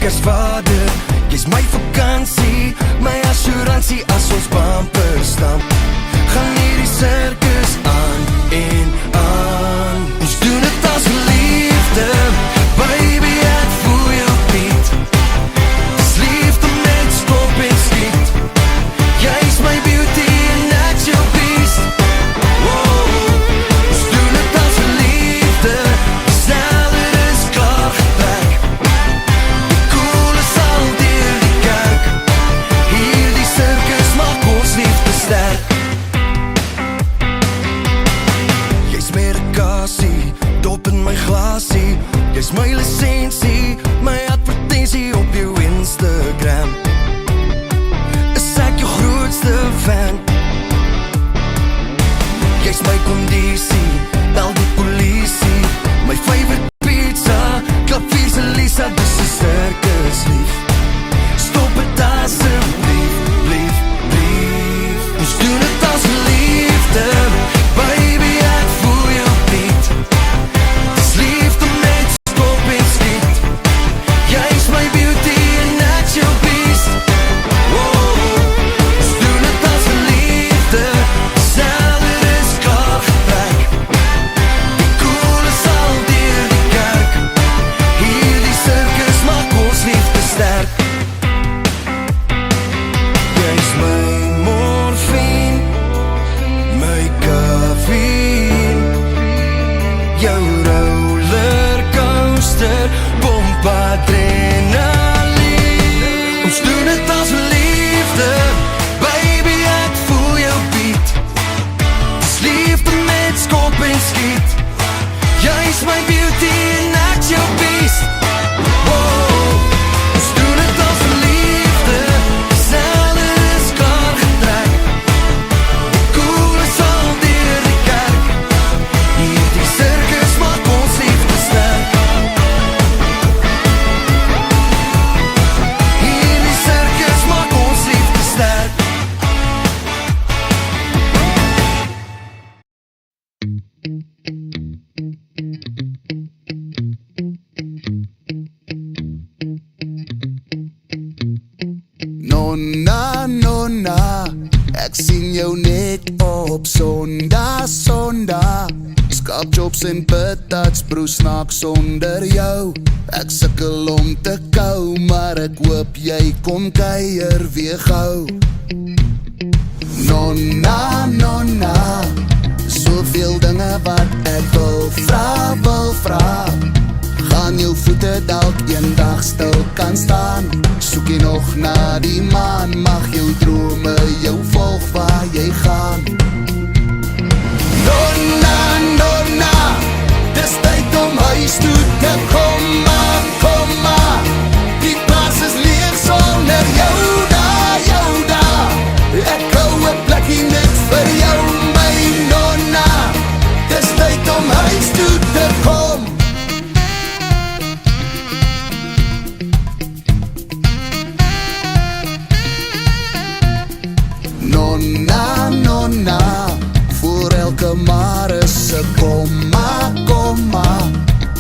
as vader. Jy's my vakansie, my assuransie as ons bumper stamp. Gaan hierdie circus aan en aan. Ons doen het as liefde, baby ek voel jou beat. Dis liefde met stop en skiet. Jy's my beauty en ek's jou beast. Ons doen het as liefde, sneller is klaar getrek. Die koel is al deur die kerk. Hierdie circus maak ons liefde sterk. Jy's medikasie, dop in my glasie. Jy's my lisensie, my advertensie op jou Instagram. Is ek jou grootste fan? Jy's my kondisie, bel die polisie. My favorite pizza, klap vir se Lisa, dis 'n circus lief. Stop het asseblief, lief, lief. Ons doen het as liefde, baby ek voel jou beat. Dis liefde met stop en skiet. Jy's my beauty en ek's jou beast. Ons doen het as liefde, sneller is klaar getrek. Die koel is al deur die kerk. Hierdie circus maak ons liefde sterk. Jy's my morfine, my caffeine. Jou rollercoaster, pomp adrenaline. Ons doen het as liefde, baby ek voel jou beat. Dis liefde met skop en skiet. Jy's my beauty en ek's jou beast. Ons doen het as liefde, sneller is klaar getrek. Die koel is al deur die kerk. Hierdie circus maak ons liefde sterk. Hierdie circus maak ons liefde sterk. Nonna, ek sien jou net op Sondag. Skapjobs en patats, broer snaak sonder jou. Ek sukkel om te kou, maar ek hoop jy kom kuier weer gou. Nonna, soveel dinge wat ek wil vra. Gaan jou voete dalk eendag stil kan staan. Soek jy nog na die maan, mag jou drome jou volg waar jy gaan. Nonna, dis tyd om huis toe te kom maar. Die plaas is leeg sonder jou daar. Ek hou 'n plekkie net vir jou, my nonna. Dis tyd om huis toe te kom. Nonna, voor elke maar is 'n komma.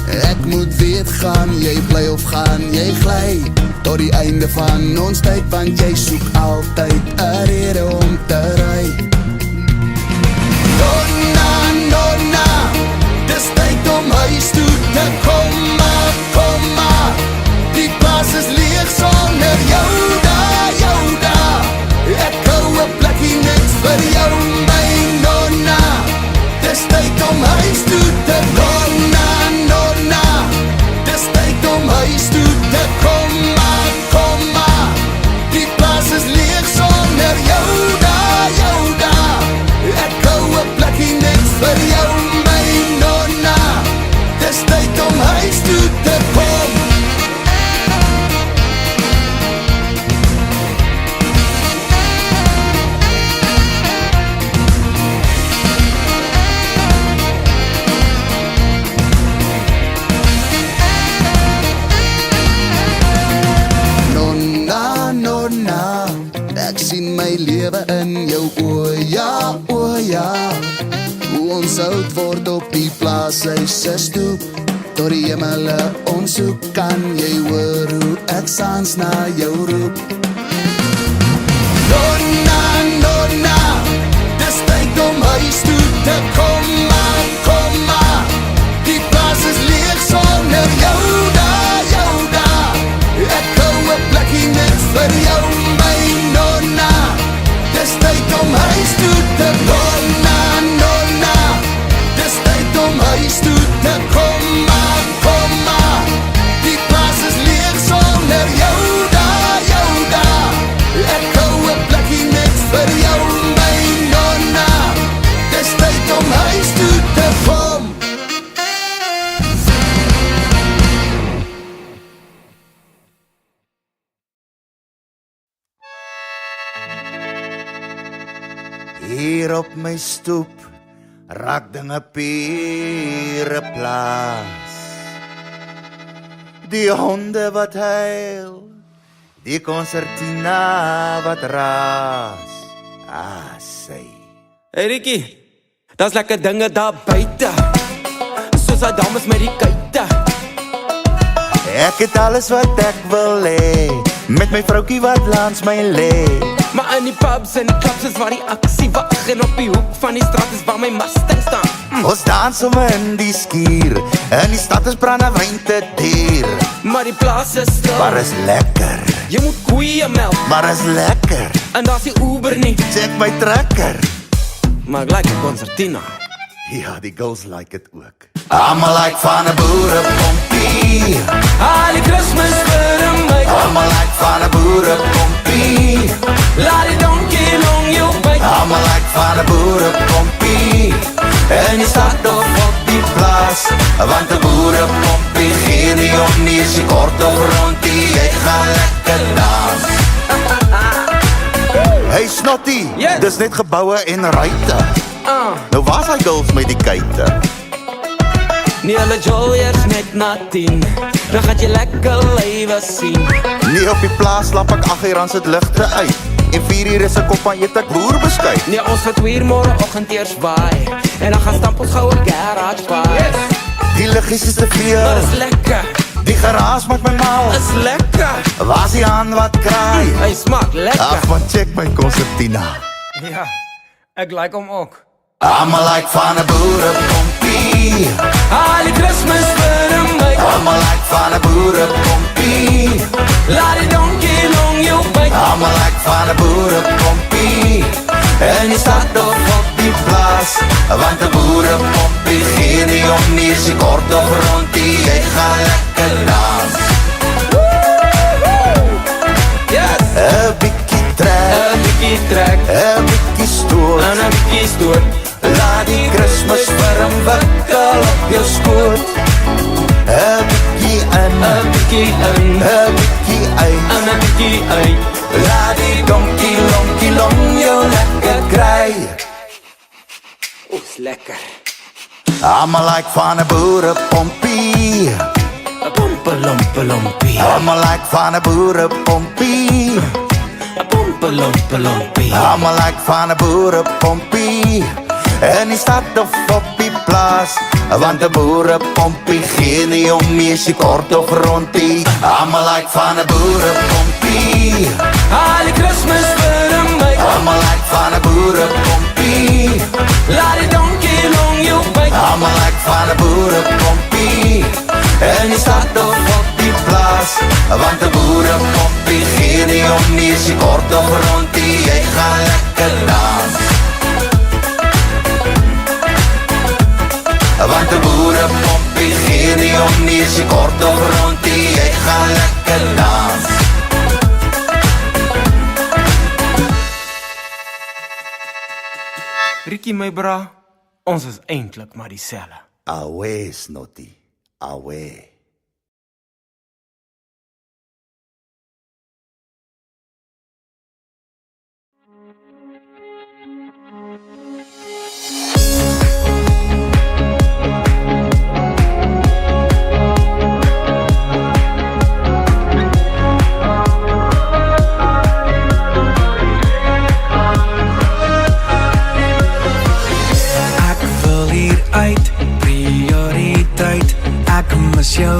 Ek moet weet, gaan jy bly of gaan jy gly? Tot die einde van ons tyd, want jy soek altyd 'n rede om te ry. Nonna, dis tyd om huis toe te kom maar. Die plaas is leeg sonder jou daar. Ek hou 'n plekkie net vir jou, my nonna. Dis tyd om huis toe te kom, nonna. Dis tyd om huis toe te kom maar. Die plaas is leeg sonder jou daar. Ek hou 'n plekkie net vir jou, my nonna. Dis tyd om huis toe te kom. Ek sien my lewe in jou oë, ja. Hoe ons oud word op die plaashuis se stoep. Tot die hemele ons soek, kan jy hoor hoe ek saans na jou roep. Nonna, nonna, dis tyd om huis toe te kom maar, die plaas is leeg sonder jou daar, ek hou 'n plekkie net vir jou, my nonna, dis tyd om huis toe te kom, nonna, dis tyd om huis toe te kom maar, die plaas is leeg sonder jou daar, ek hou 'n plekkie net vir jou, my nonna, dis tyd om huis toe te kom. Hier op my stoep raak dinge pure plaas. Die honde wat huil, die concertina wat raas. Sy. Hey Rikkie, daar's lekker dinge daar buite, soos die dames met die kuite. Ek het alles wat ek wil hê, met my vroukie wat langs my lê. Maar in die pubs en clubs is waar die aksie wag, en op die hoek van die straat is waar my Mustang staan. Ons dans om in die skuur, in die stad is brandewyn te duur. Maar die plaas is stil, Maar is lekker, jy moet koeie melk, maar is lekker. en daar's die Uber nie, Check my trekker. maar ek like die concertina. Ja, die girls like het ook. Almal like van 'n boerepompie, Al die Christmas vir my, almal like van 'n boerepompie, laat die donkie long jou byt. almal like van 'n boerepompie, en die stad of op die plaas, want 'n boerepompie gee nie om nie, is die kort of rondie, jy gaan lekker dans. Hey snotty, Yes. dis net geboue en ruite. Ah, Nou waar's hy girls met die kuite? nie hulle jolliers net na 10, dan gaan jy lekker lywe sien. Nee, op die plaas lap ek 8 uur aan sit ligte uit, en 4 uur is ek op aan eet ek boerbeskuit. Nee, ons gaat 2 uur morgenoggend eers waai, en dan gaan stamp ons gou 'n garage vaai. Die liggies is te Maar veel, is lekker, die geraas maak my mal. is lekker, Waar's die aan wat kraai? hy smaak lekker. Ag man, check my concertina. Ja, ek like hom ook. Almal like van 'n boerepompie, Al die Christmas vir my, almal like van 'n boerepompie, laat die donkie long jou byt. almal like van 'n boerepompie, en die stad of op die plaas, want 'n boerepompie gee nie om nie, is die kort of rondie, jy gaan lekker dans. Yes, 'n bietjie trek, 'n bietjie trek, 'n bietjie stoot, en 'n bietjie stoot. laat die Kersfeeswurm wikkel op jou skoot. 'n bietjie in, 'n bietjie in, 'n bietjie uit, en 'n bietjie uit. laat die donkie lonkie long jou lekker kry. Oes, lekker. Almal like van 'n boerepompie, 'n pompelompie, almal like van 'n boerepompie, 'n pompelompie. almal like van 'n boerepompie, en die stad of op die plaas, want 'n boerepompie gee nie om nie, is die kort of rondie. Almal like van 'n boerepompie, Al die Christmas vir my, almal like van 'n boerepompie, laat die donkie long jou byt. almal like van 'n boerepompie, en die stad of op die plaas, want 'n boerepompie gee nie om nie, is die kort of rondie, jy gaan lekker dans. Want 'n boerepompie gee nie om nie, is die kort of rondie, jy gaan lekker dans. Rikkie my bra, ons is eintlik maar dieselfde. Away, snotty, away. Ek wil hier uit, prioriteit. Ek mis jou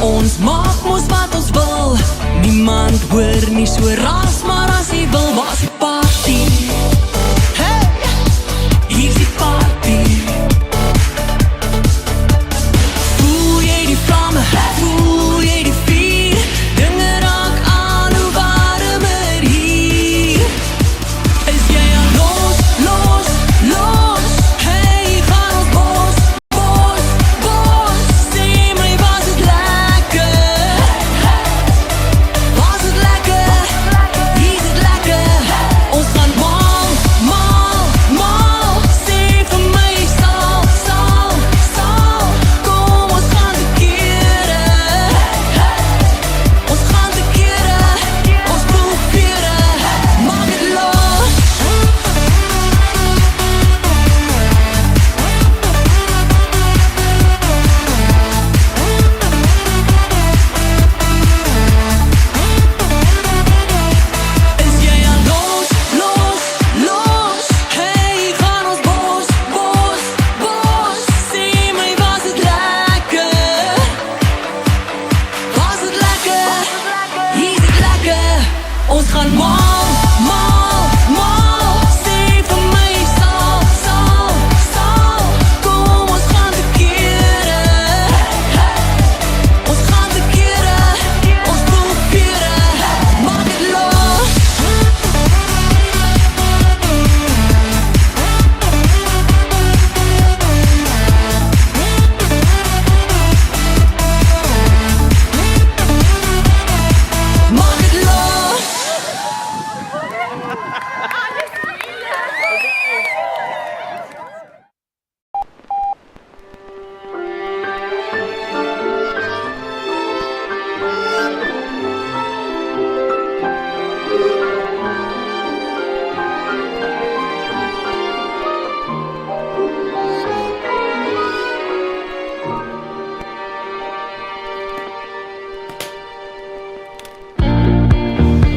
Ons maak mos wat ons wil. Niemand hoor nie so ras, maar as jy wil, was die party. Hey, hier is die party. Voel jy die vlamme, voel jy die vuur, dinge raak aan hoe warmer hier. Is jy al los, los, los? Hey, gaan ons bos, bos, bos. Sê my, was het lekker? Was het lekker? Hier is het lekker. Ons gaan mal, mal, mal. Sê vir my, sal, sal, sal. Kom, ons gaan te kere. Ons gaan te kere. Ons probeer. Maak het los. Is jy al los, los, los? Hey, gaan ons bos, bos, bos. Sê my, was het lekker? Was het lekker? Hier is het lekker. Ons gaan mal, mal, mal. Sê vir my, sal, sal, sal. Kom, ons gaan te kere. Ons gaan te kere. Ons probeer. Maak het los. Maak het los.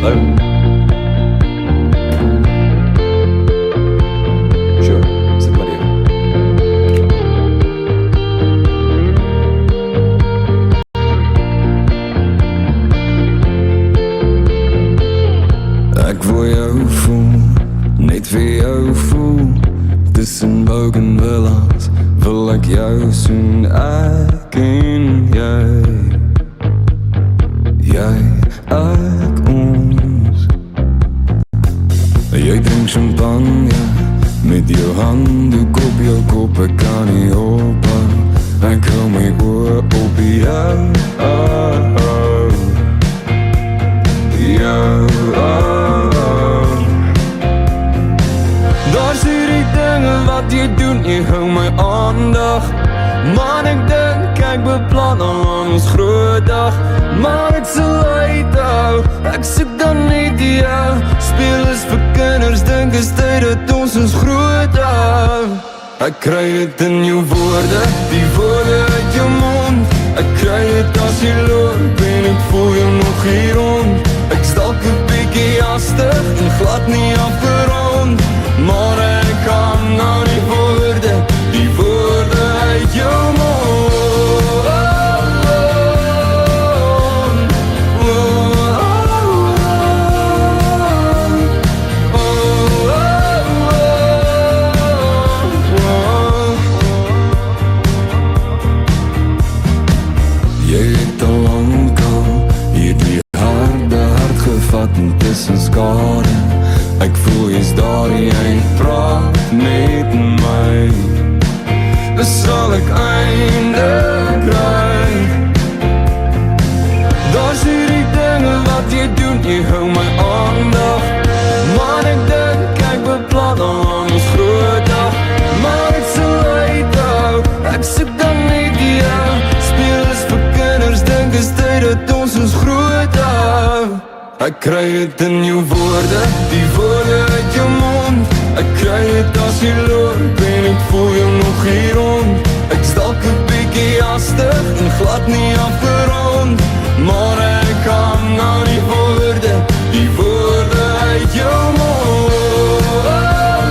Hello? Sure, is it Lydia? Ek wil jou voel, net vir jou voel. Tussen bougainvillas wil ek jou soen, ek en jy. Jy, ek, ons. Jy drink champagne met jou handdoek op jou kop, ek kan nie ophou. Ek hou my oor op jou, oh, oh. Jou, oh, oh. Daar's hierdie dinge wat jy doen, jy hou my aandag. Man, ek dink ek beplan al ons groot dag. Maar ek sal uithou, ek soek dan net jou. Speel is vir kinders, dink is tyd dat ons groot hou. Ek kry dit in jou woorde, die woorde uit jou mond. Ek kry dit as jy loop en ek voel jou nog hier rond. Ek's dalk 'n bietjie hastig en glad nie afgerond, maar ek hang aan die woorde uit jou mond. Tussen skade, ek voel jy's daar, jy praat met my. Sal ek eindig kry? Daar's hierdie dinge wat jy doen, jy hou my aandag. Maar ek dink ek beplan al ons groot dag. Maar ek sal uithou, ek soek dan net jou. Speel is vir kinders, dink is tyd dat ons groot hou. Ek kry dit in jou woorde, die woorde uit jou mond. Ek kry dit as jy loop en ek voel jou nog hier rond. Ek's dalk 'n bietjie hastig en glad nie afgerond, maar ek hang aan die woorde uit jou mond. Oh, oh,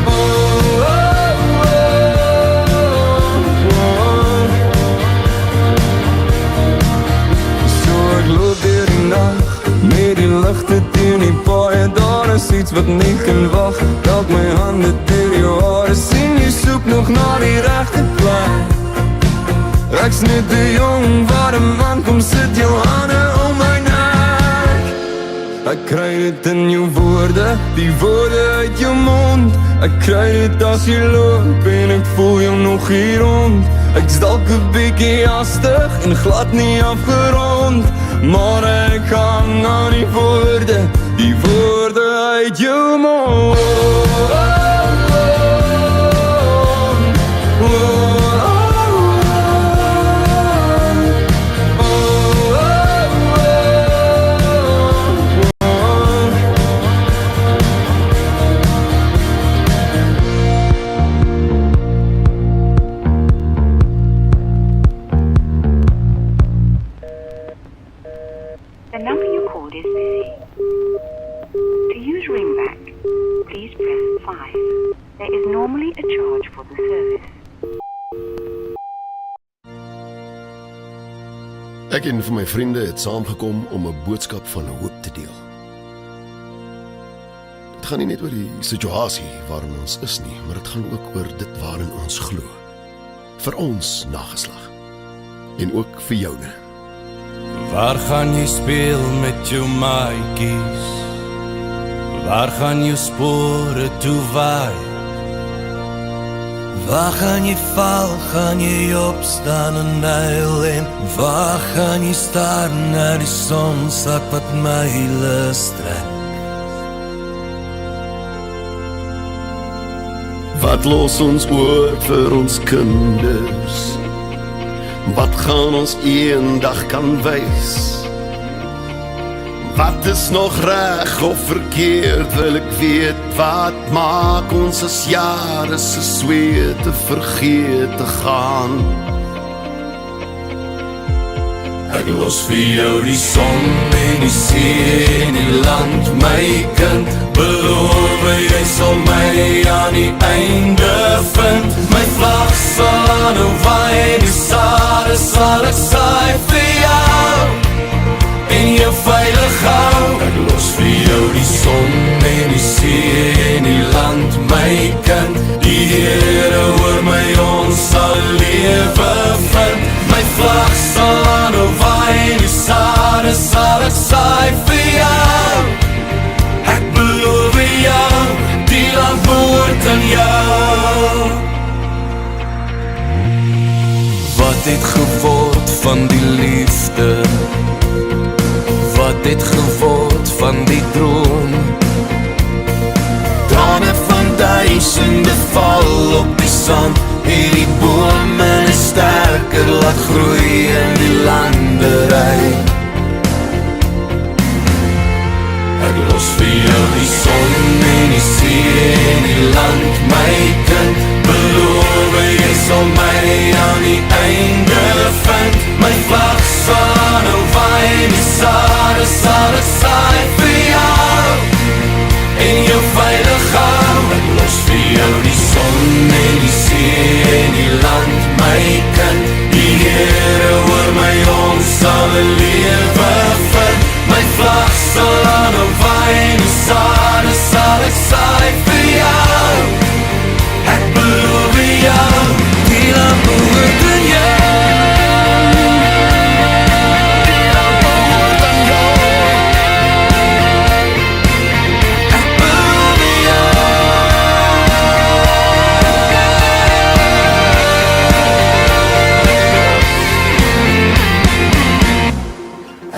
oh, oh. wat nie kan wag. Dalk my hande deur jou hare, sien jy soek nog na die regte plek. Ek's net 'n jong warm man, kom sit jou hande om my nek. Ek kry dit in jou woorde, die woorde uit jou mond. Ek kry dit as jy loop en ek voel jou nog hier rond. Ek's dalk 'n bietjie hastig en glad nie afgerond, maar ek hang aan die woorde uit jou mond. The number you called is busy. To use ringback, please press 5. There is normally a charge for the service. Ek en vir my vriende het saamgekom om 'n boodskap van hoop te deel. Dit gaan nie net oor die situasie waarin ons is nie, maar dit gaan ook oor dit waarin ons glo. Vir ons nageslag. En ook vir joune. Waar gaan jy speel met jou maatjies? Waar gaan jou spore toe waai? Waar gaan jy val, gaan jy opstaan en huil? En waar gaan jy staar na die sonsak wat myle strek? Wat los ons oor vir ons kinders? Wat gaan ons eendag kan wys? Wat is nog reg of verkeerd, wil ek weet. Wat maak ons as jare se swete vergeet te gaan? Ek los vir jou die son en die see en die land, my kind. Beloof jy sal my aan die einde vind. My vlag sal aanhou waai, die sade sal ek saai vir jou en jou veilig hou. Ek los vir jou die son en die see en die land, my kind. Die Here oor my ons sal lewe vind. My vlag sal aanhou waai, die sade sal ek saai vir jou. Ek beloof jou, die land behoort aan jou. Wat het geword van die liefde? Wat het geword van die droom? Trane van duisende val op die sand. Hierdie bome is sterker, laat groei in die landerij. Ek los vir jou die son en die see en die land, my kind. Beloof jy sal my aan die einde vind. My vlag sal aanhou waai, die sade sal ek saai vir jou en jou veilig hou. Ek los vir jou die son en die see en die land, my kind. Die Here oor my ons sal 'n lewe vind. My vlag sal aanhou waai, die sade sal ek saai vir jou. Ek beloof jou, die land behoort aan jou. Die land behoort aan jou. Ek beloof jou.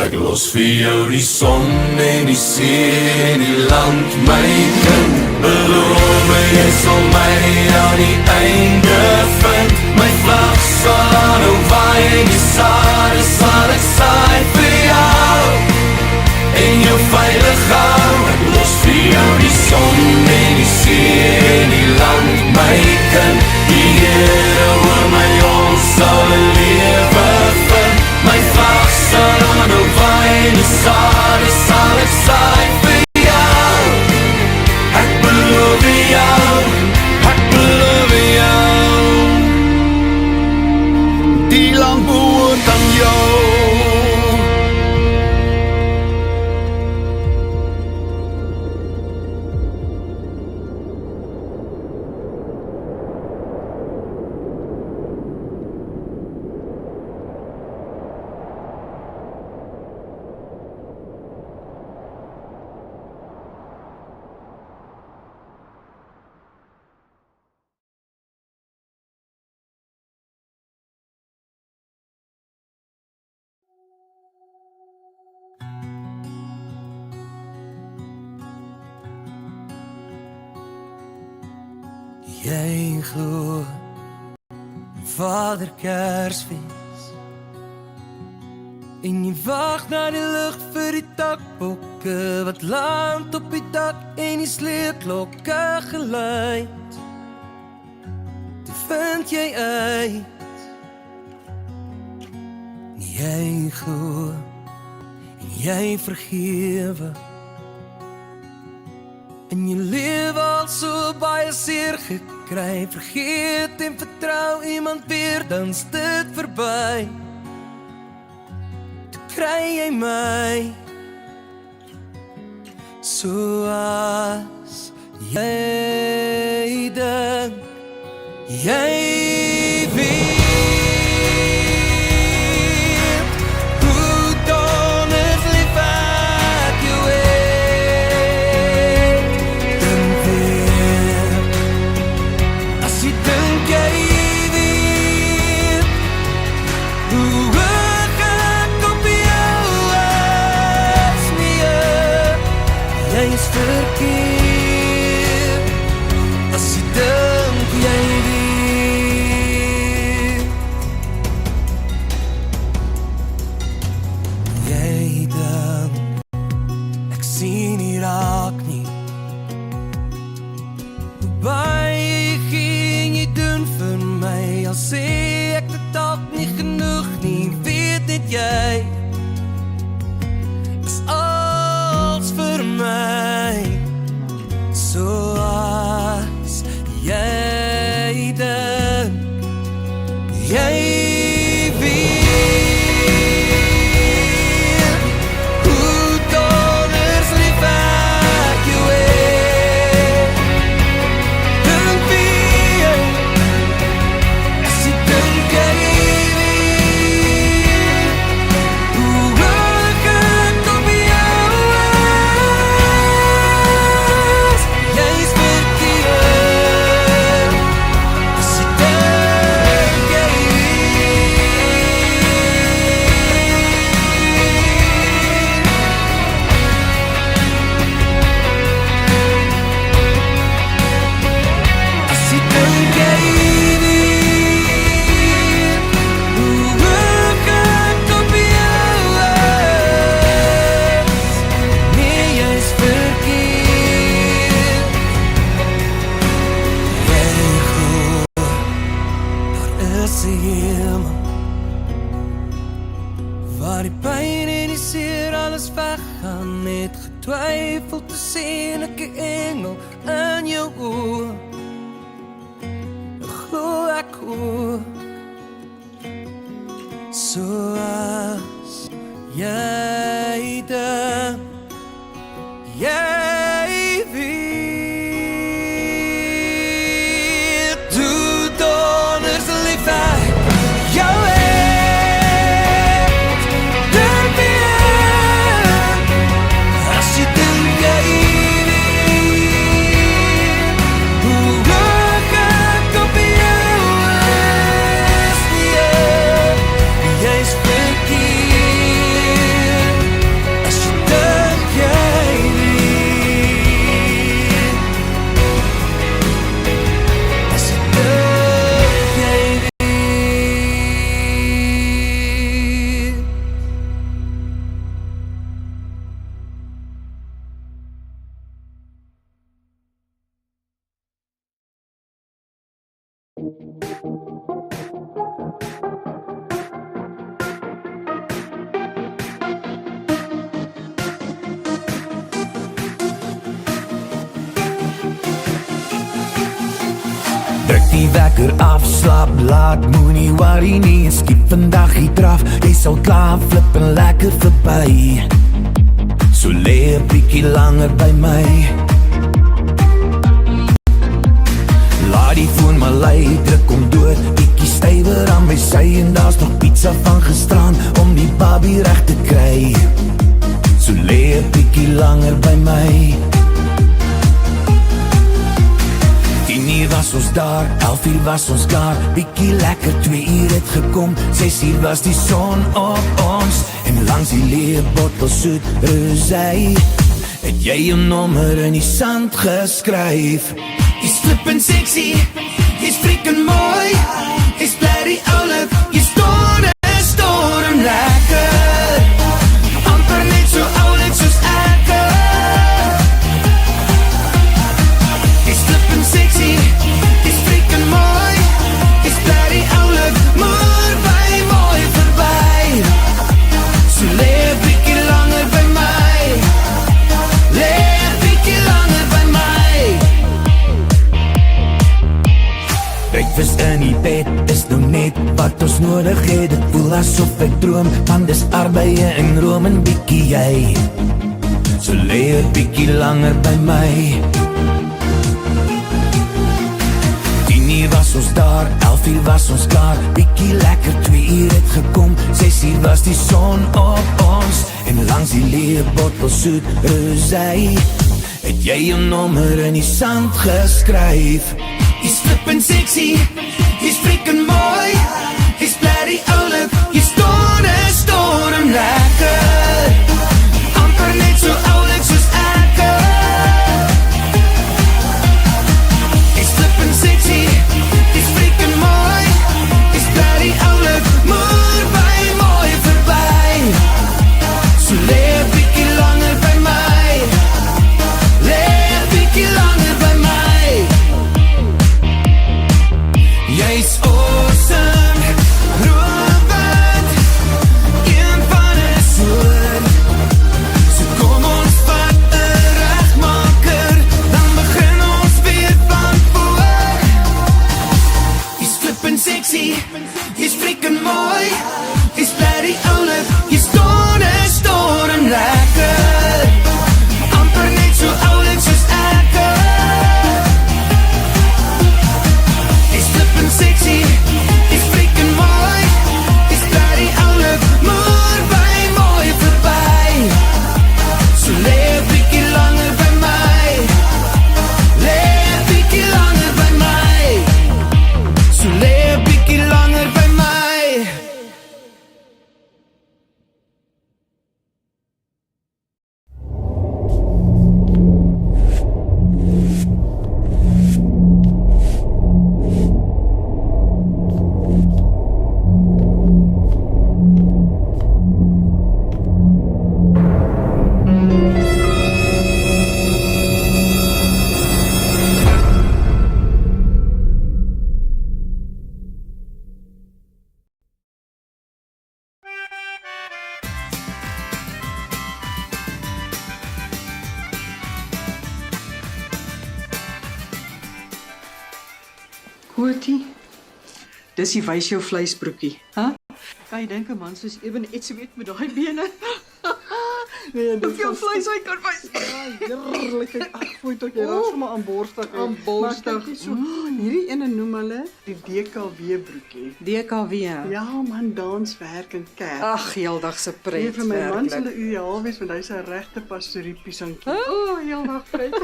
Ek los vir jou die son en die see en die land, my kind. Beloof jy sal my aan die einde vind. My vlag sal aanhou waai, die sade sal ek saai vir jou en jou veilig hou. Ek los vir jou die son en die see en die land, my kind. Die Here oor my ons sal 'n lewe vind. My vlag sal aanhou waai, die sade sal ek saai vir jou. Ek beloof Jy glo Vader Kersfees en jy wag na die lig vir die takbokke wat land op die dak en die sleepklokke geluid. Toe vind jy uit jy glo en jy vergewe en jy lewe al so baie seer gekry, vergeet en vertrou iemand weer, dan's dit verby. Toe kry jy my, so as jy dink, jy weet. Die wekker af, slaap laat, moenie worry nie, en skiep vandag die draf, jy sal klaar flip en lekker verby. So lê 'n bietjie langer by my. Laat die foon maar lei, druk om dood, bietjie stywer aan my sy, en daar's nog pizza van gisteraan, om die baby reg te kry. So lê 'n bietjie langer by my. 10:00 was ons daar, 11:00 was ons klaar, bietjie lekker, 2:00 het gekom, 6:00 was die son op ons, en langs die leë bottel soet rosé, het jy jou nommer in die sand geskryf. Die flippin' sexy, jy's freaking mooi, jy's bloody oulik, jy's storm lekker, amper net so oulik soos ek. Jy's flippin' sexy, jy's freaking mooi, jy's bloody oulik, maar by mooi verby. So lê 'n bietjie langer by my, lê 'n bietjie langer by my. Breakfast in die bed is nou net wat ons nodig het. Dit voel asof ek droom, want dis arbeie en room en bietjie jy. So lê 'n bietjie langer by my. 10:00 was ons daar, 11:00 was ons klaar. Bietjie lekker, 2:00 het gekom, 6:00 was die son op ons. En langs die leë bottel soet rosé het jy jou nommer in die sand geskryf. Jy's flippin' sexy, jy's freaking mooi, jy's bloody oulik, jy's storm lekker, amper net so oulik soos ek. Jy's flippin' sexy, jy's freaking mooi, jy's bloody oulik, maar by mooi verby. So lê 'n bietjie langer by my, lê 'n bietjie langer by my. Jy's awesome, Robert, een van 'n soort. So kom ons vat 'n regmaker, dan begin ons weer van voor. Jy's flippin' sexy, jy's freaking mooi, jy's bloody oulik, jy's storm lekker, amper net so oulik soos ek. Jy's flippin' sexy, jy's freaking mooi, jy's bloody oulik, maar by mooi verby. So lê 'n bietjie langer by my, lê 'n bietjie langer by my. So lê 'n bietjie langer by my. Hoortie, dis die wys jou vleisbroekie, hè? Kan jy dink 'n man soos Eben iets weet met daai bene? Nee, hoeveel vleis hy kan wys. Ja, heerlikheid. Ag, voel tot jy raak sommer aan borstig. Aan borstig. So, hierdie ene noem hulle die DKW broekie. DKW. Ja, man, danswerk en kerk. Ag, heeldag se pret. Nee, vir my man sal 'n ideaal wees want hy's 'n regte pastorie piesantjie. Heeldag pret.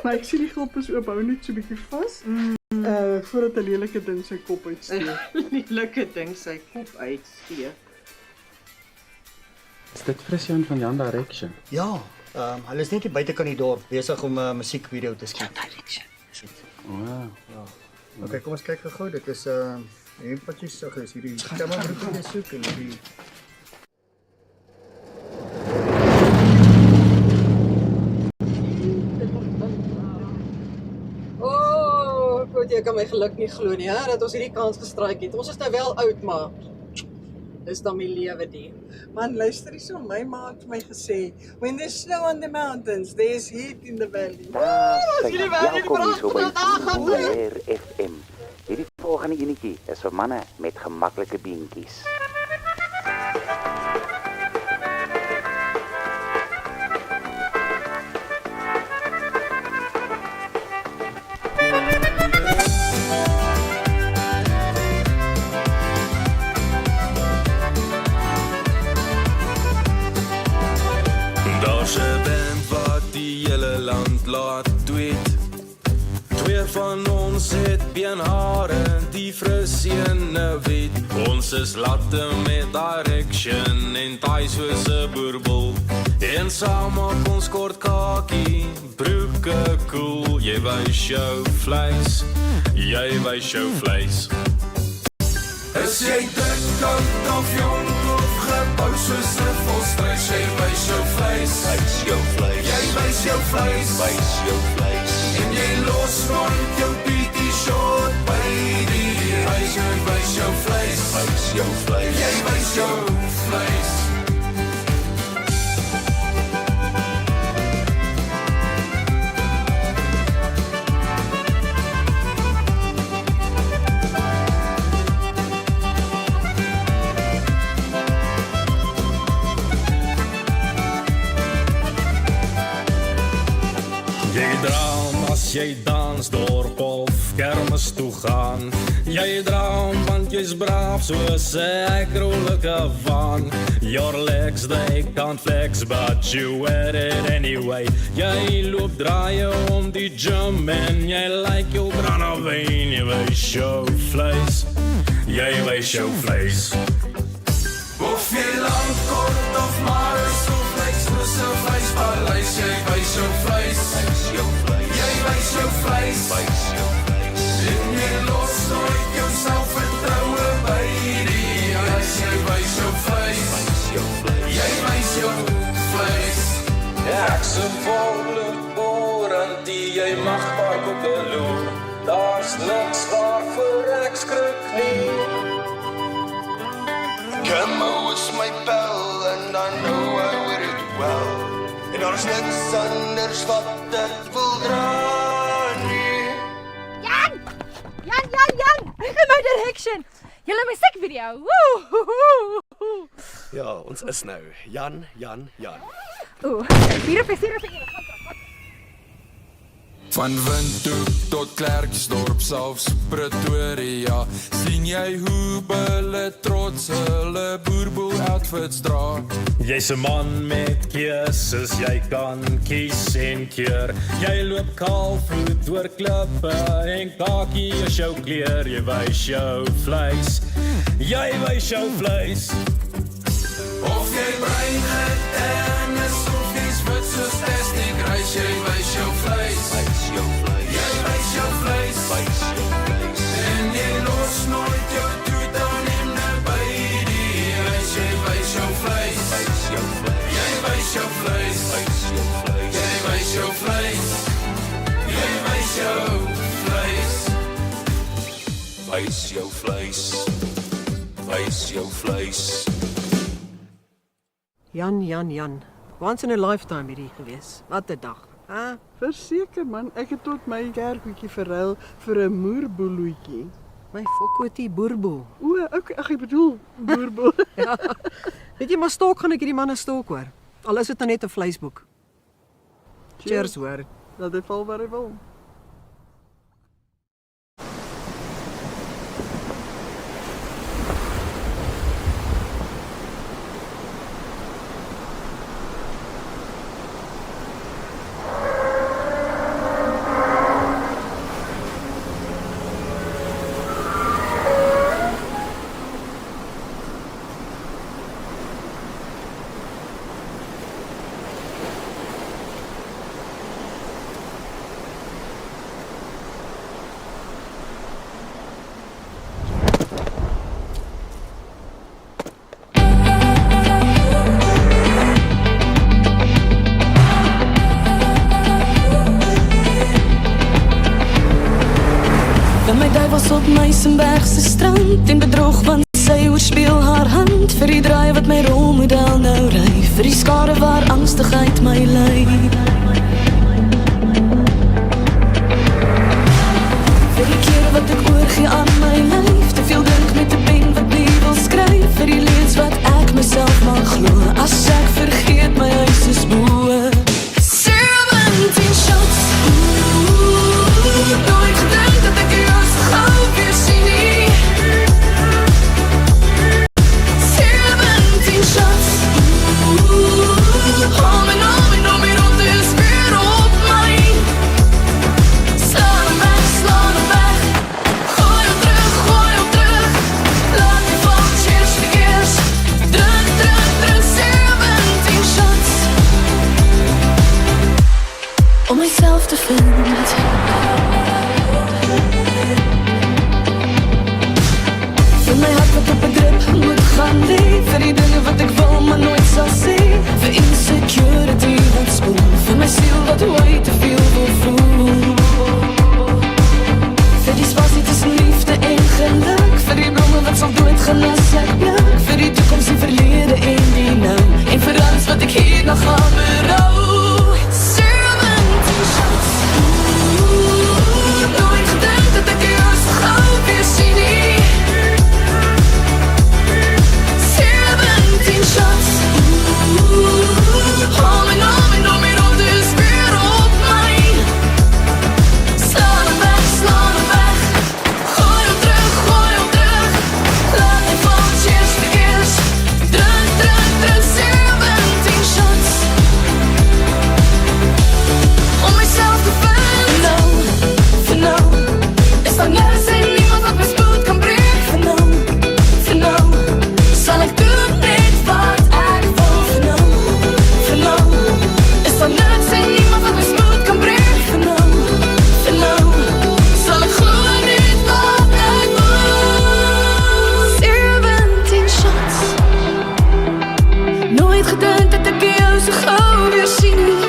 Maar ek sien die gulp is oop, hou net so 'n bietjie vas. Voordat 'n lelike ding sy kop uitsteek. Lelike ding sy kop uitsteek. Is dit Christian van Jan Direction? Ja, hulle is net hier buitekant die dorp besig om 'n musiekvideo te skiet. Jan Direction. Wow. Ja. Okay, kom ons kyk gou. Dit is empatjie sug is hierdie kamerbroekie soek en hierdie Goed, jy kan my geluk nie glo nie, hè, dat ons hierdie kans gestraik het. Ons is nou wel oud, maar dis dan my lewe die. Man, luister eens so, my ma het vir my gesê, when there's snow on the mountains, there's heat in the valley. Welkom hier so by Blair FM. Hierdie volgende enetjie is vir manne met gemaklike beentjies. Daar's 'n band wat die hele land laat tweet. Twee van ons het beenhare, die fris ene wit. Ons is latte met direction en taai soos 'n boerbol. En saam maak ons kort kakie, broeke koel, jy wys jou vleis, jy wys jou vleis. Is jy dik, oud of jong of gebou soos 'n volstruis, jy wys jou vleis, jy wys jou vleis, en jy los nooit jou pietie short by die huis, jy wys jou vleis, jy wys jou vleis. Jy dans dorp of kermis toe gaan. Jy droom want jy's braaf soos 'n krolike van. Your legs they can't flex but you wear it anyway. Jy loop draaie om die gym en jy like jou granaveen. Jy wys jou vleis, jy wys jou vleis. Of jy lang, kort of maar of niks soos 'n vleispaleis. Jy wys jou vleis, jy wys jou vleis, en jy los nooit jou selfvertroue by die huis. Jy wys jou vleis, jy wys jou vleis. Ek se volbloed boer, jy mag park op 'n loer. Daar's niks waarvoor ek skrik nie. Camo is my bel and I know I wear it well. En daar is niks anders wat ek wil dra nie. Jan! Ek in my direction. Julle musiekvideo. Woe! Ja, ons is nou Jan. Oeh, hier op hier. Van Windhoek tot Klerksdorp, selfs Pretoria, sien jy hoe hulle trots hulle boerboel outfits dra. Jy's 'n man met keuses, jy kan kies en keur. Jy loop kaalvoet oor klippe en kakie is jou kleur. Jy wys jou vleis, jy wys jou vleis. Of jy brein het is of jy's wit soos plastic reis, jy wys jou vleis, jy wys jou vleis, en jy los nooit jou toet aan en by die huis. Jy wys jou vleis, jy wys jou vleis, jy wys jou vleis, jy wys jou vleis, wys jou vleis, wys jou vleis. Jan. Once in a lifetime hierdie gewees. Wat 'n dag. Verseker man, ek het tot my kerkhoetjie verruil vir 'n moerboeloetjie. My fokkotie boerboel. O, okay, ek bedoel boerboel. Ja. Weet jy, maar stok gaan ek hierdie man 'n stok hoor. Al is dit nou net 'n vleisboek. Cheers hoor. Dat dit val waar hy wil. Op Meisenbergse strand en bedrog want sy oorspeel haar hand vir die draai wat my rolmodel nou ry, vir die skare waar angstigheid my lei, vir die keer wat ek oorgee aan my lyf, te veel dink met 'n pen wat nie wil skryf, vir die leuns wat ek myself mag glo, as ek vergeet my huis is bo. 17 shots, nooit gedink dat ek jou as gauw weer sien nie. 17 shots, om en om en om en om, het is wat way te veel wil voel. Vir die spasie tussen liefde en geluk, vir die blomme wat sal dood gelus ek blik, vir die toekoms en verlede en die nou, en vir alles wat ek hier nog gaan berou. 17 shots. Nooit gedink dat ek jou so gauw weer sien nie. 17 shots. Om en om en om, dus weer op my. Slaan hem weg, gooi hem terug. Laat my val, cheers the gears. Druk, 17 shots. Om myself te vinden. Nou, is daar nergens en niemand wat my spoed kan breek. Vir nou, sal ek doen net wat ek wil. Vir nou, is daar nergens en niemand wat my spoed kan breek. Vir nou, sal ek glo net wat ek wil. 17 shots. Nooit gedink dat ek jou so gauw weer sien nie.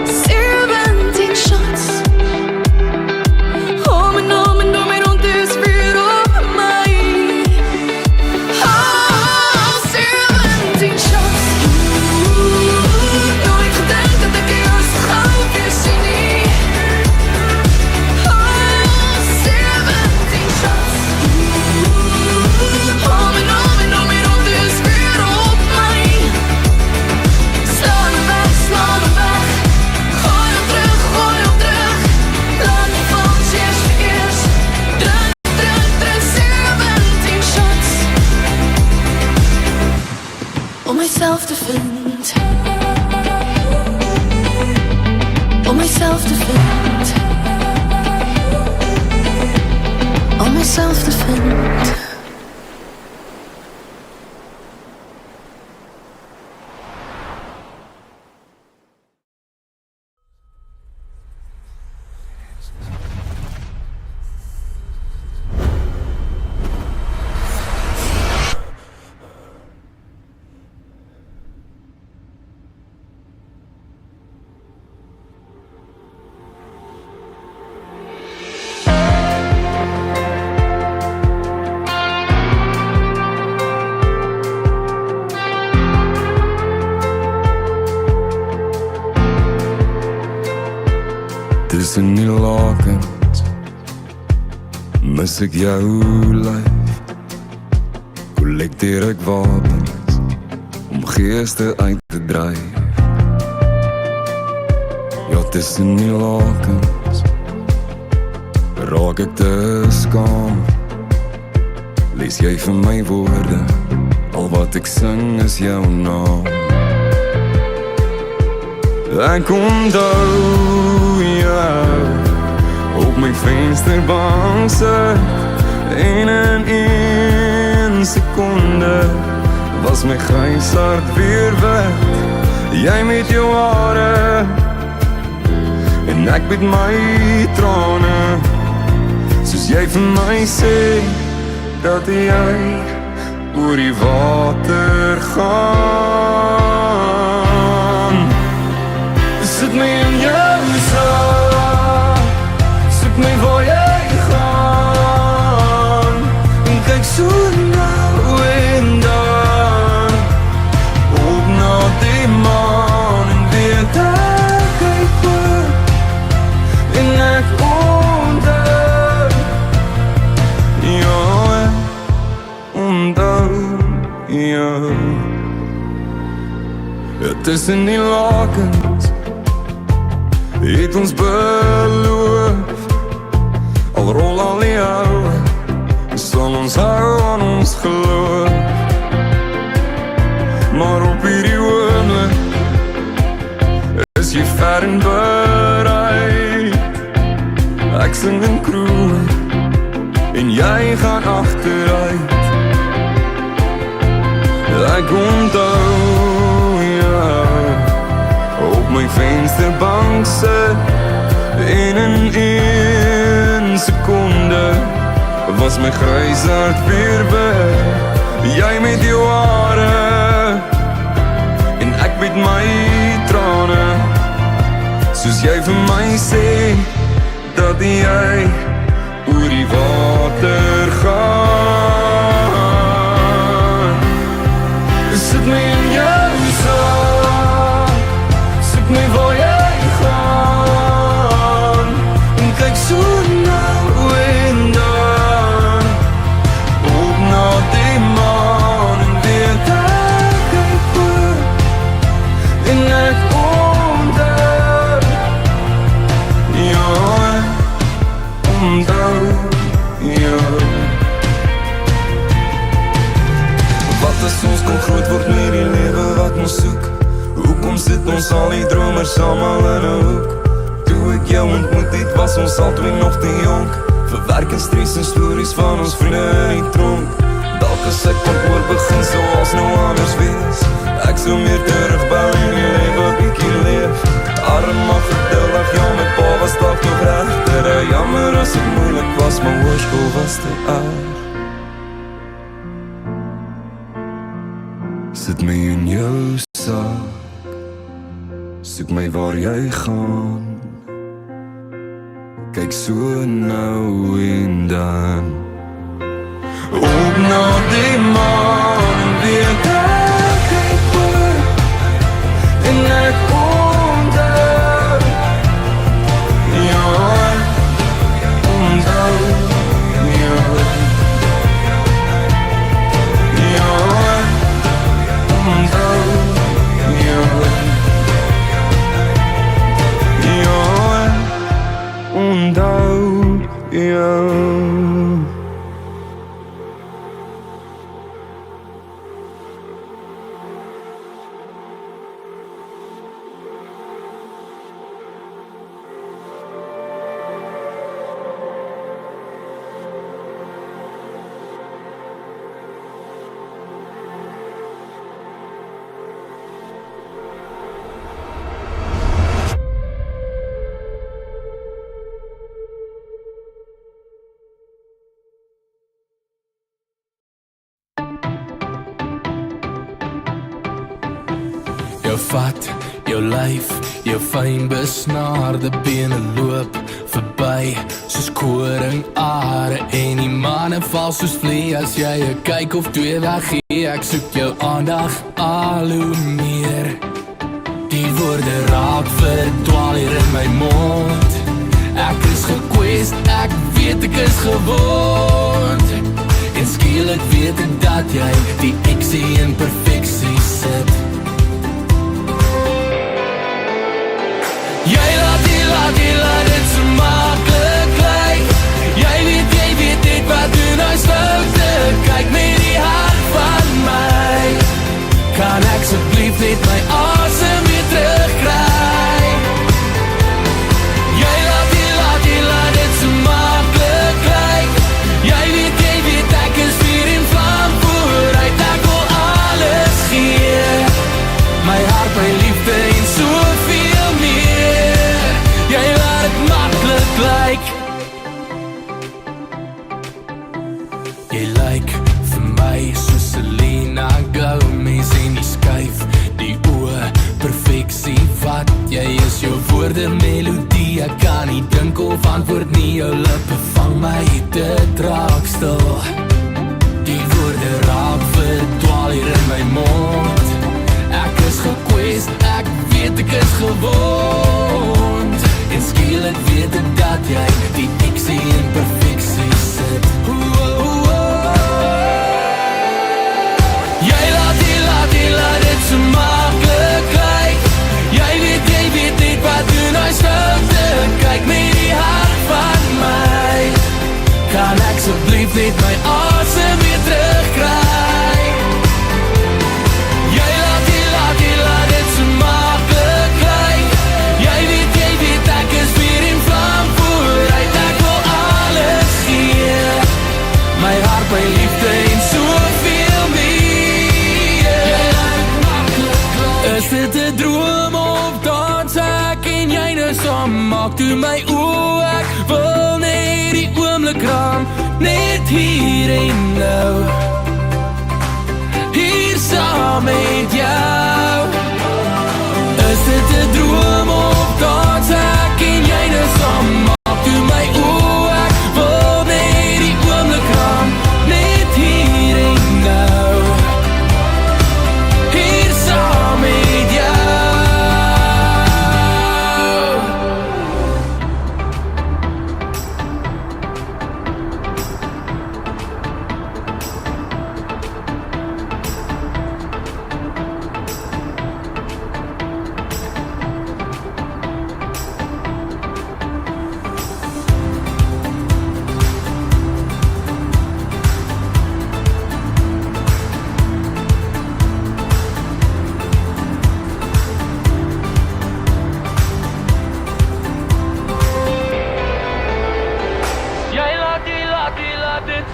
17 shots. Om en om en om, dus weer op my. 17 shots. Nooit gedink dat ek jou so gauw weer sien nie. 17 shots. Om en om, dus weer op my. Slaan hem weg. Gooi hem terug. Laat me val, cheers the gears. Druk, 17 shots. Om myself te vind. Om myself te vind. Om myself te vind. Tussen die lakens mis ek jou lyf. Kollekteer ek wapens om geeste uit te dryf. Ja, tussen die lakens raak ek te skaam. Lees jy vir my woorde, al wat ek sing is jou naam. Ek onthou jou op my vensterbank sit, en in 1 sekonde was my grys hart weer wit. Jy met jou hare en ek met my trane, soos jy vir my sê dat jy oor die water gaan. Sit my in jou sak, soek my waar jy gaan, en kyk so nou en dan op na die maan, en weet ek kyk oor en ek onthou. Ja, ek onthou jou. Tussen die lakens het ons beloof, al rol al die ouwe, sal ons hou aan ons geloof. Maar op hierdie oomblik is jy ver en bereid. Ek sing in kroeg en jy gaan achteruit. Ek onthou jou op my vensterbank sit, en in 1 sekonde was my grys hart weer weg. Jy met jou hare en ek met my trane, soos jy vir my sê dat jy oor die water gaan. Sit my in jou sak, soek my waar jy gaan, en kyk so nou en dan op na die maan, en weet ek oor en ek onthou, ja, onthou jou. Wat as ons kon groot word met die lewe wat ons soek? Hoekom sit ons al die dromers samal in 'n hoek? Toe ek jou ontmoet het, was ons albei nog te jonk. Verwerk en stres en stories van ons vriende in die tronk. Dalk as ek kan oorbegin soos nou anders wees, ek sou meer terugbou en die lewe bietjie leef. Arm maar geduldig, ja my pa was dalk nog regter. Jammer as het moeilik was, maar hoërskool was te erg. Sit my in jou sak, soek my waar jy gaan, kyk so nou en dan op na die maan, en weet ek oor en ek onthou, ja, onthou jou, ja, onthou jou, ja, onthou jou. Jou vat, jou lyf, jou fyn besnaarde bene loop verby soos koringare, en die manne val soos vlee as jy 'n kyk of twee weggee. Ek soek jou aandag al hoe meer. Die woorde raak verdwaal hier in my mond. Ek is gekwest, ek weet ek is gewond, en skielik weet ek dat jy die eksie in perfeksie sit. Jy laat dit so maklik lyk. Jy weet dit wat doen ons foute. Kyk met die hart van my. Kan ek asseblief net my asem weer terugkry? Jy laat dit so maklik lyk. Jy weet ek is vuur en vlam vooruit. Ek wil alles gee, my hart, my liefde en soveel meer. Jy laat het maklik lyk. Jy lyk vir my soos Selena Gomez en die skuif, die oë, perfeksie wat jy is. Jou woorde, melodie, ek kan nie dink of antwoord nie. Jou lippe vang my te draak stil. Die woorde raak verdwaal hier in my mond. Ek is gekwest, ek weet ek is gewond, en skielik weet ek dat jy die eksie in perfeksie sit. Jy laat dit so maklik lyk. Jy weet dit wat doen ons foute. Kyk met die hart van my. Kan ek asseblief net my asem weer terugkry? Jy laat dit so maklik lyk. Jy weet ek is vuur en vlam vooruit. Ek wil alles gee, my hart, my liefde en soveel meer. Jy laat dit maklik lyk. Is dit 'n droom of dans ek en jy nou saam? Maak toe my oë, ek wil net die oomblik raam, net hier en nou, hier saam met jou. Is dit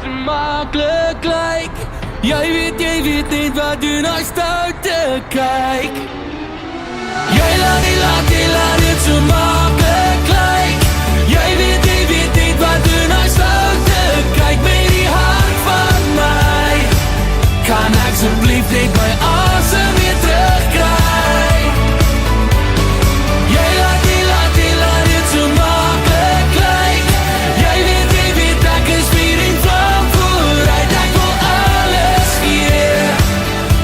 so maklik lyk. Jy weet net wat doen as stoute kyk. Jy laat dit so maklik lyk. Jy weet net wat doen as stoute kyk. Met die hart van my, kan ek asseblief net my asem weer terugkry. Jy laat dit so maklik lyk. Jy weet ek is weer in vlam vooruit. Ek wil alles gee,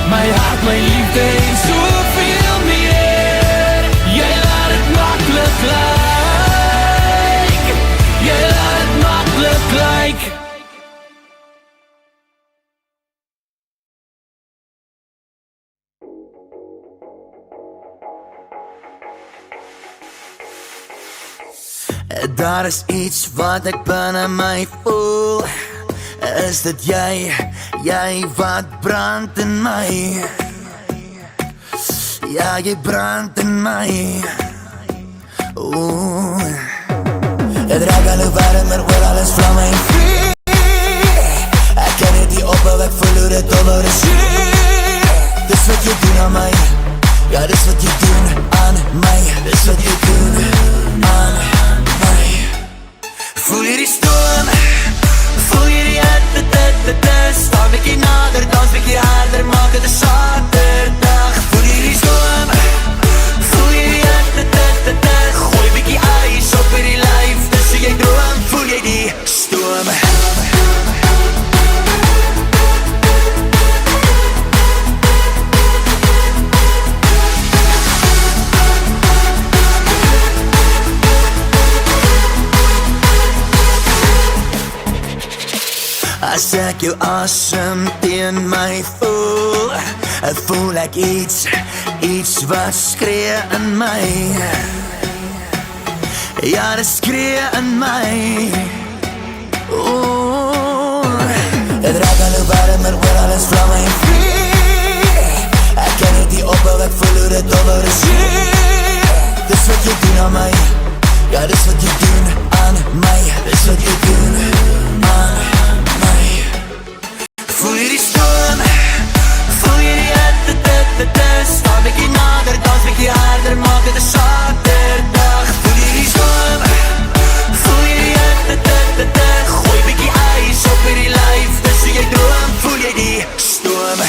my hart, my liefde en soveel meer. Jy laat dit maklik lyk. Jy laat dit maklik lyk. Daar is iets wat ek binne my voel. Is dit jy wat brand in my. Ja, jy brand in my. Oeh, het raak al hoe warmer, oor alles vlam en vuur. Ek kan het nie ophou, ek voel hoe dit al oor is. Dis wat jy doen aan my. Ja, dis wat jy doen aan my. Dis wat jy doen aan my. Voel jy die stoom, voel jy die hitte, staan bykie nader, dans bykie harder, maak het 'n Saterdag. Voel jy die stoom, voel jy die hitte, gooi bykie ijs op hierdie lyf, dis hoe jy droom, voel jy die stoom. As ek jou asem teen my voel, voel ek iets wat skree in my. Ja, dit skree in my. Oeh, het raak al hoe warmer, oor alles vlam en vuur. Ek kan het nie ophou, ek voel hoe dit al oor is. Dis wat jy doen aan my. Ja, dis wat jy doen aan my. Dis wat jy doen aan my. Voel jy die stoom, voel jy die hitte, staan bykie nader, dans bykie harder, maak het 'n Saterdag. Voel jy die stoom, voel jy die hitte, gooi bykie ijs op hierdie lyf, dis hoe jy droom, voel jy die stoom.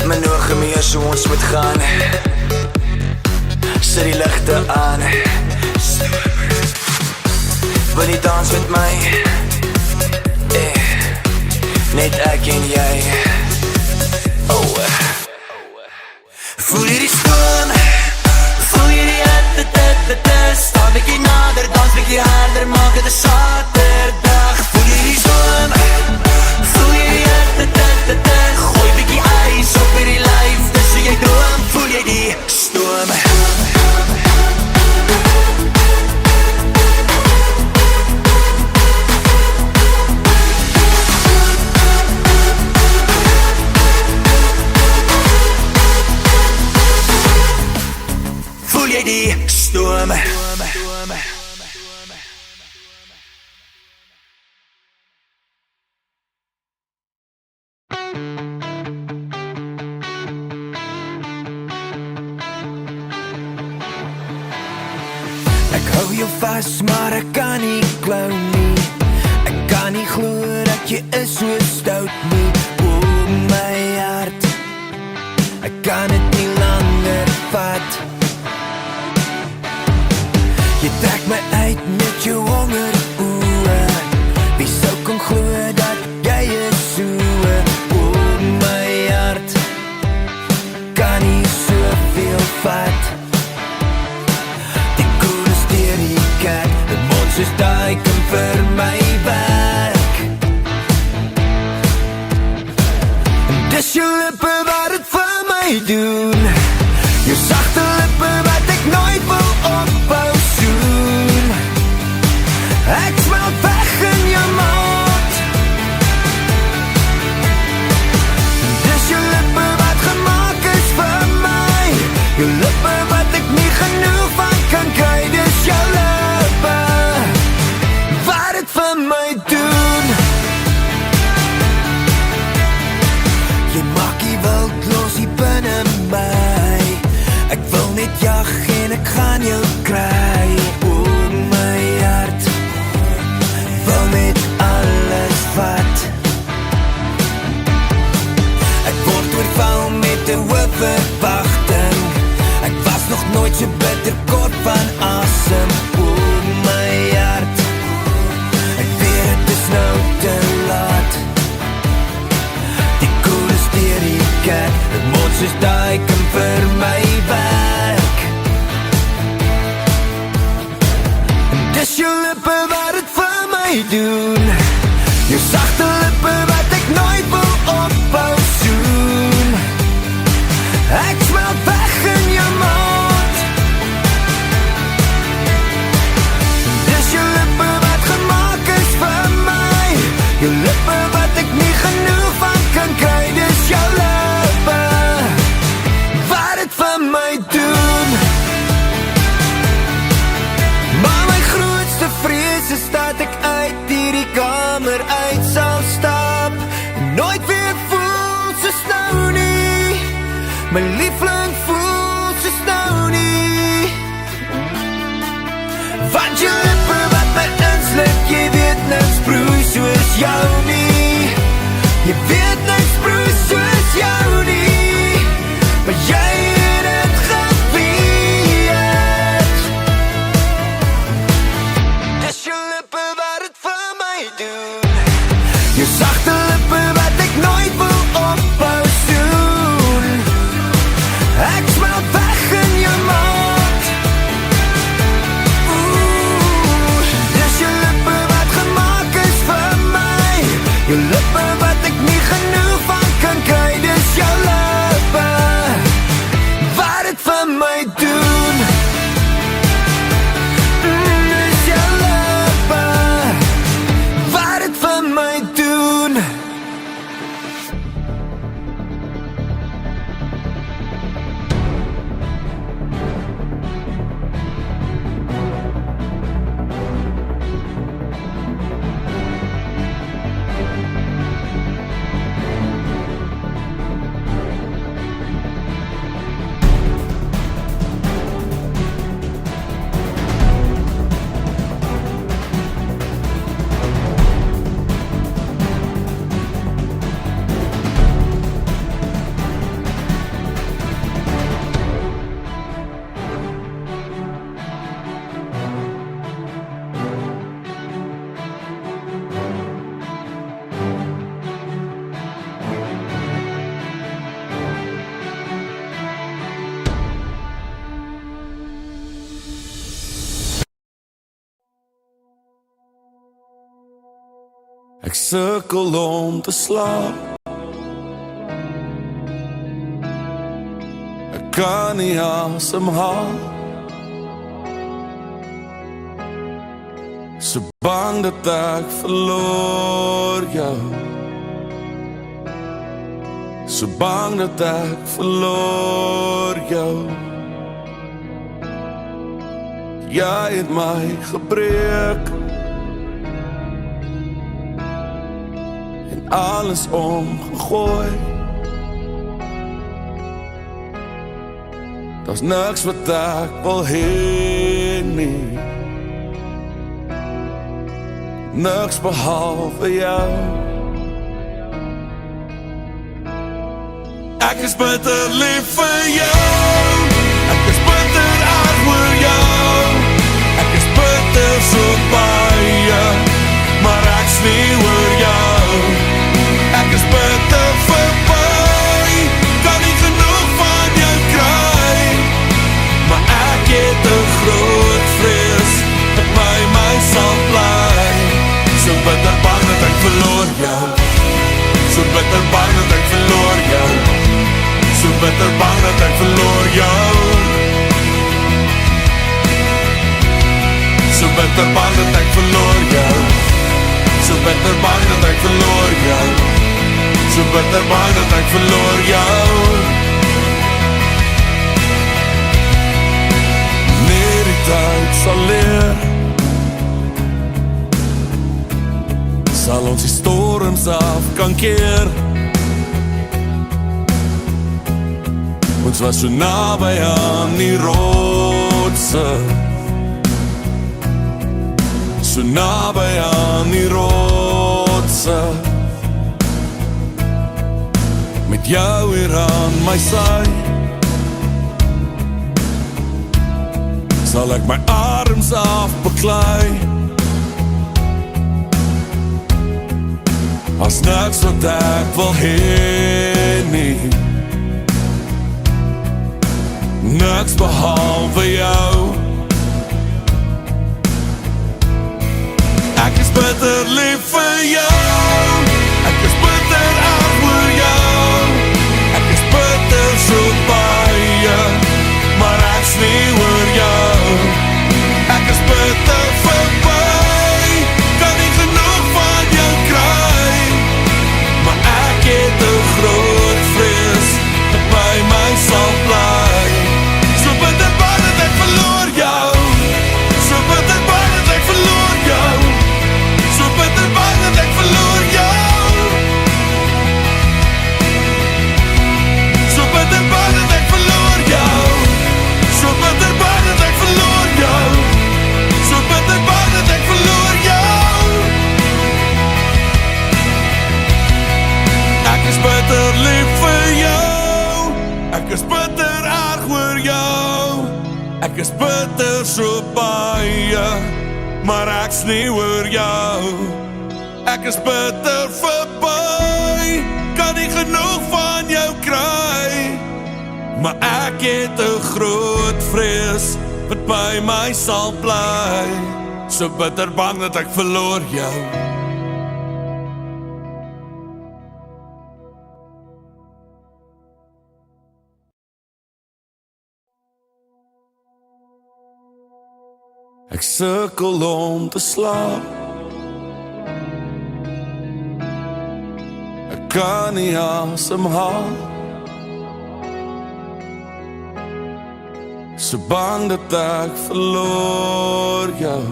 Monogamy is hoe ons moet gaan. Sit die ligte aan. Wil jy dans met my? Net ek en jy. Oh, voel jy die stoom, voel jy die hitte, staan bykie nader, dans bykie harder, maak het 'n Saterdag. Voel jy die stoom, voel jy die hitte, gooi bykie ijs op hierdie lyf, dis hoe jy droom, voel jy die stoom. Voel jy die stoom. Ek hou jou vas, maar ek kan nie glo nie. Ek kan nie glo dat jy is so stout nie. O my hart, ek kan het nie langer vat. Jy trek my uit met jou honger oë. Wie sou kon glo dat jy is so. O my hart, kan nie soveel vat. Die koel is deur die kat, het soos daai kan vir my werk. Dis jou lippe wat het vir my doen, jou sagte lippe wat ek nooit wil ophou soen. Ek smelt weg in jou mond. Dis jou lippe wat gemaak is vir my, jou lippe wat ek nie genoeg van kan kry. Dis jou lippe wat het vir my doen. Jy maak die wild los hier binne my, ek wil net jag en ek gaan jou kry. O my hart wil net alles vat. Ek word oorval met 'n hoofdverwagting, ek was nog nooit so bitter kort van asem. O my hart, ek weet het is nou te laat. Die koel is deur die kat, het moet soos daai kan vir my werk. Dis jou lippe wat het vir my doen, jou sagte lippe wat ek nooit wil ophou soen. Ek smelt weg in jou mond. Dis jou lippe wat gemaak is vir my, jou lippe wat ek nie genoeg van kan kry. Dis jou lippe wat het vir my doen. Maar my grootste vrees is dat ek uit hierdie kamer uit sal stap, nooit weer voel soos nou nie, my liefling voel soos nou nie. Want jou lippe wat my inslip, jy weet niks broei soos jou nie, jy weet niks broei soos jou nie, maar jy het het geweet. Dis jou lippe wat het vir my doen, jou sagte lippe wat ek nooit wil ophou soen. Ek smelt weg in jou mond. Oeh, dis jou lippe wat gemaak is vir my, jou lippe wat ek nie genoeg van kan kry. Dis jou lippe wat het vir my doen. Dis jou lippe wat het vir my doen. Ek sukkel om te slaap, ek kan nie asemhaal, so bang dat ek verloor jou, so bang dat ek verloor jou. Jy het my gebreek en alles omgegooi. Daar's niks wat ek wil hê nie, niks behalwe jou. Ek is bitter lief vir jou, ek is bitter erg oor jou, ek is bitter so baie, maar ek's nie oor jou. Ek is bitter verby, kan nie genoeg van jou kry, maar ek het 'n groot vrees dat my sal bitter bang dat ek verloor jou. So bitter bang dat ek verloor jou. So bitter bang dat ek verloor jou. So bitter bang dat ek verloor jou. Nee, die tyd sal leer, sal ons die storms af kan keer. Ons was so naby aan die rotse, so naby aan die rotse. Met jou hier aan my sy, sal ek my arms afbeklei. As niks wat ek wil hê nie, niks behalwe jou. Ek is bitter lief vir jou, ek is bitter erg vir jou. Ek is bitter so baie, maar ek's nie oor jou. Ek is bitter verby, kan nie genoeg van jou kry. Maar ek het 'n groot vrees, dat by my sal bly. So bitter bang dat ek verloor jou. So bitter bang dat ek verloor jou. So bitter bang dat ek verloor jou. So bitter bang dat ek verloor jou. So bitter bang dat ek verloor jou. So bitter bang dat ek verloor jou. Ek is bitter lief vir jou. Ek is bitter erg oor jou. Ek is bitter so baie, maar ek's nie oor jou. Ek is bitter verby, kan nie genoeg van jou kry. Maar ek het 'n groot vrees, wat by my sal bly. So bitter bang dat ek verloor jou. Ek sukkel om te slaap, ek kan nie asemhaal. So bang dat ek verloor jou.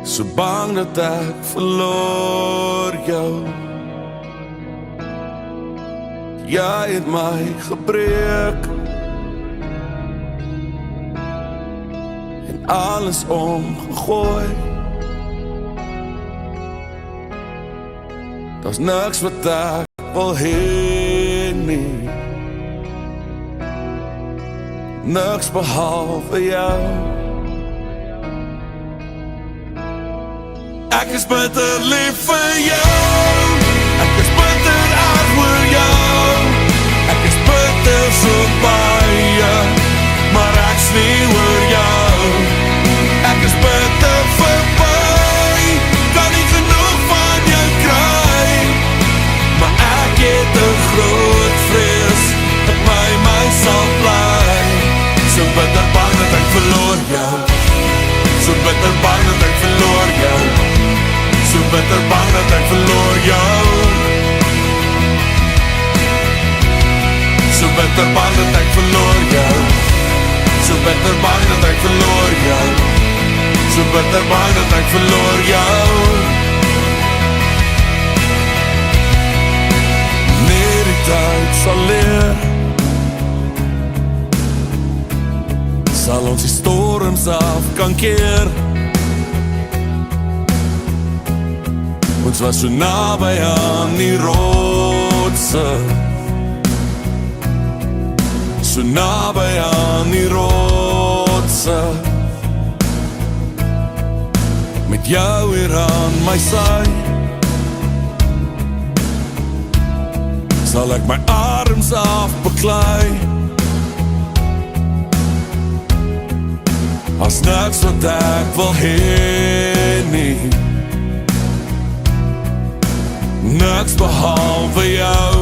So bang dat ek verloor jou. Jy het my gebreek, alles omgegooi. Daar's niks wat ek wil hê nie, niks behalwe jou. Ek is bitter lief vir jou. Ek is bitter erg oor jou. Ek is bitter so baie, maar ek's nie oor jou. Ek is bitter verby, kan nie genoeg van jou kry. Maar ek het 'n groot vrees, dat by my sal bly. So bitter bang dat ek verloor jou. So bitter bang dat ek verloor jou. So bitter bang dat ek verloor jou. So bitter bang dat ek verloor jou. So bitter bang dat ek verloor jou. So bitter bang dat ek verloor jou. Nee, die tyd sal leer, sal ons die storms af kan keer. Ons was so naby aan die rotse, so naby aan die rotse. Met jou hier aan my sy, sal ek my arms afbeklei. As niks wat ek wil hê nie, niks behalwe jou.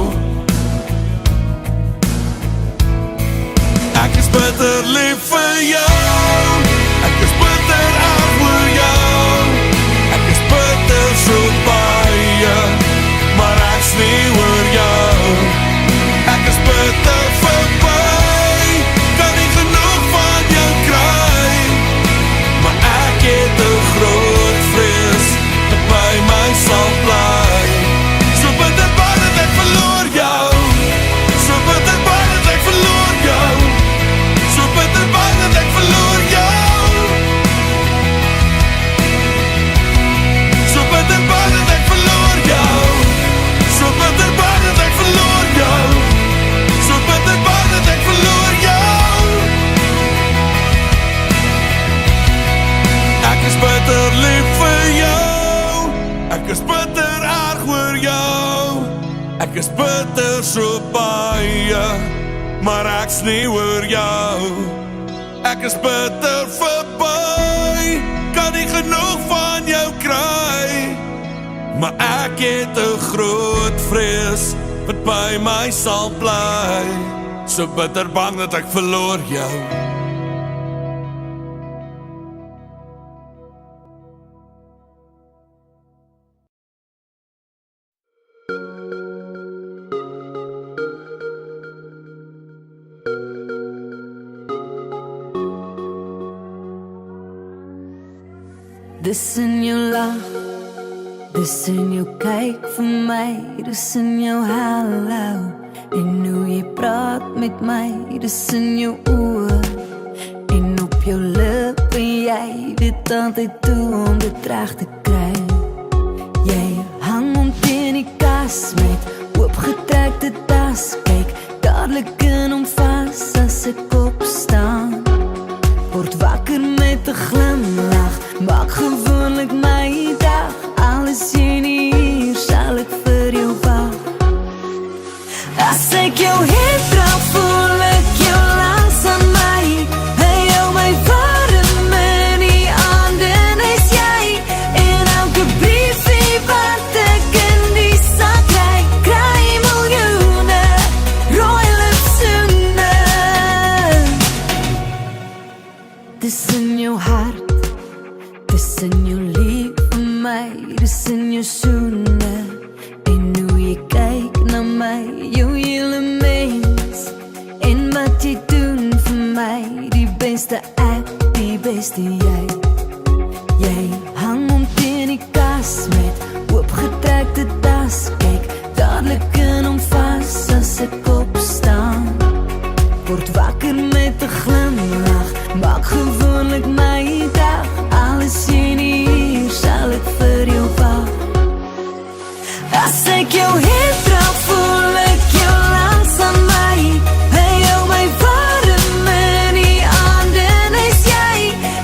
Ek is bitter so baie, maar ek's nie oor jou. Ek is bitter verby, kan nie genoeg van jou kry. Maar ek het 'n groot vrees wat by my sal bly. So bitter bang dat ek verloor jou. Dis in jou lach, dis in jou kyk vir my, dis in jou hallo, en hoe jy praat met my, dis in jou oor, en op jou lippe, jy weet altyd toe om dit reg te kry. Jy hang om teen die kas met oopgetrekte tas, kyk dadelik in hom vas as ek opstaan. Word wakker met 'n glimlach, maak gewoonlik my dag. Alles jy nie hier, sal ek vir jou wag. As ek jou het trap, voel ek jou langs aan my. Hy hou my warm in die handen, is jy. En elke briefie wat ek in die sak kry, kry miljoene rooi lipsoene. Dis in jou hart, dis in jou lief vir my, dis in jou soene, en hoe jy kyk na my, jou hele mens, en wat jy doen vir my, die beste ek, die beste jy. Jy hang om teen die kas met oopgetrekte tas, kyk dadelik in hom vas as ek opstaan. Word wakker met 'n glimlach, maak gewoonlik my dag. Alles jy nie hier, sal ek vir jou wag. As ek jou het trap, voel ek jou langs aan my. Hy hou my warm in die handen, is jy.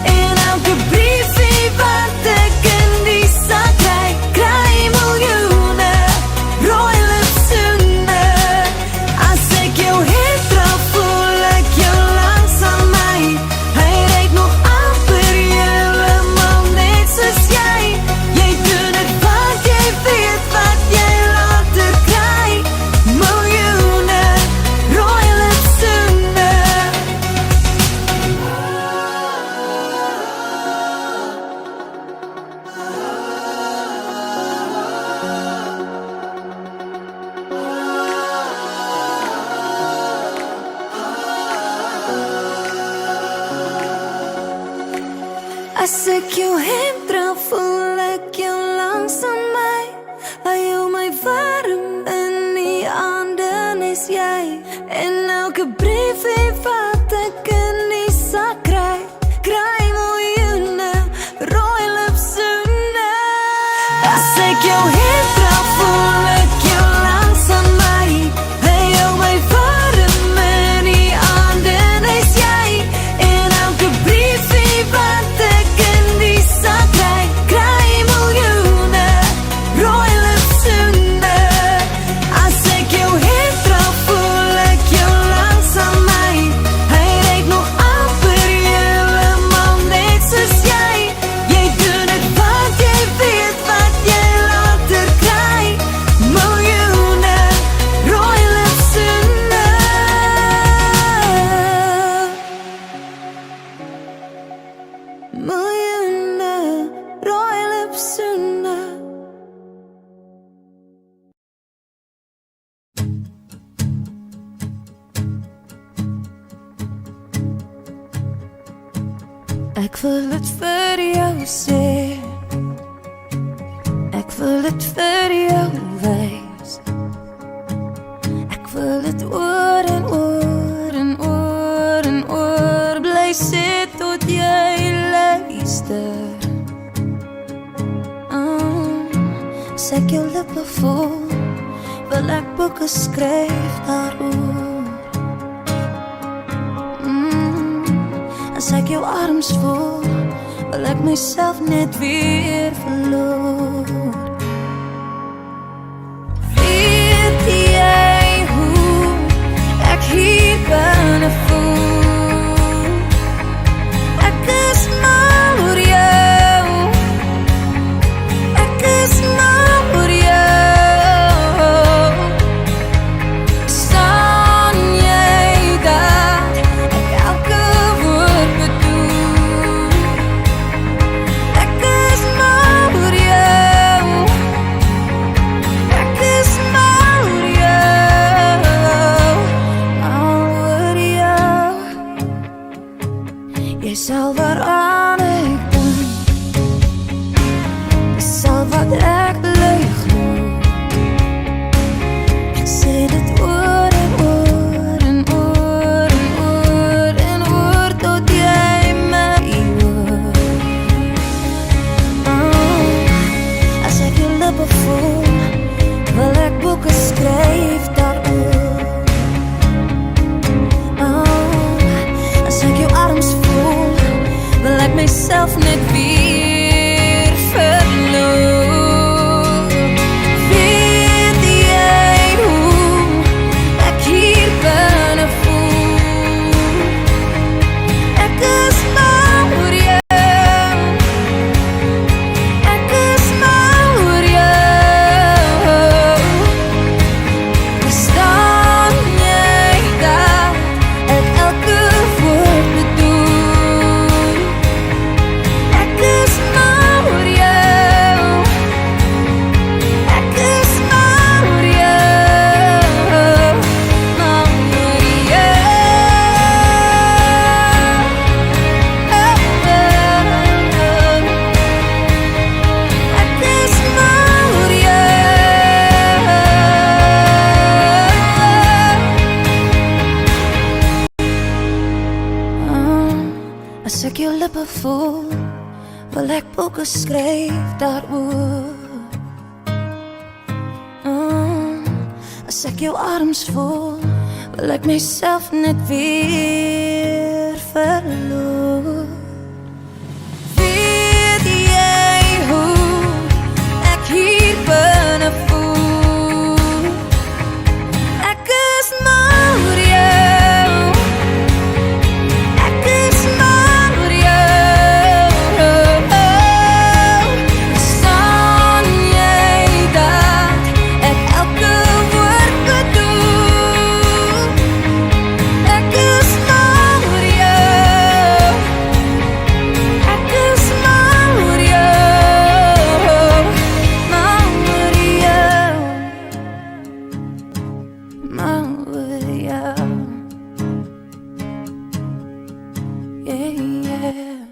En elke briefie wat ek in die sak kry, kry miljoene rooi lipsoene. As ek jou het trap, voel ek jou langs aan my. Hy ryk nog amper helemaal net soos jy. Jy doen het want jy weet wat jy later kry. Miljoene rooi lipsoene. As ek jou hem trap, voel ek jou langs aan my. Hy hou my warm in die handen, is jy. En elke briefie wat ek in die sak kry, kry miljoene rooi lipsoene. As ek jou hem trap, voel ek jou langs aan my. Hy hou my warm in die handen, is jy. En elke briefie wat ek in die sak kry, kry miljoene rooi lipsoene. As ek jou het trap, voel ek jou langs aan my. Hy ryk nog amper helemaal net soos jy. Jy doen het want jy weet wat jy later kry. Miljoene rooi lipsoene. Miljoene rooi lipsoene. Ek wil dit vir jou sê, ek wil dit vir jou wys. Ek wil dit oor en oor en oor en oor bly sê tot jy luister. As ek jou lippe voel, wil ek boeke skryf daaroor. As ek jou arms voel, wil ek myself net weer verloor. Weet jy Dis al waaraan ek dink, dis al wat ek bly glo. Ek sê dit oor en oor en oor en oor en oor tot jy my hoor. As ek jou lippe voel, wil ek boeke skryf daaroor. As ek jou arms voel, wil ek myself net weer verloor. Weet jy hoe ek hier binne voel? Ek is mal oor jou, ek is mal oor jou. Verstaan jy dat ek elke woord bedoel? Ek is mal oor jou, ek is mal oor jou, mal oor jou. Ek is mal oor jou. As ek jou lippe voel, wil ek boeke skryf daaroor. As ek jou arms voel, wil ek myself net weer verloor. Weet jy hoe ek hier binne voel? Ek is mal oor jou, ek is mal oor jou. Verstaan jy dat ek elke woord bedoel? Ek is mal oor jou, ek is mal oor jou, mal oor jou, mal oor jou. Yeah, yeah.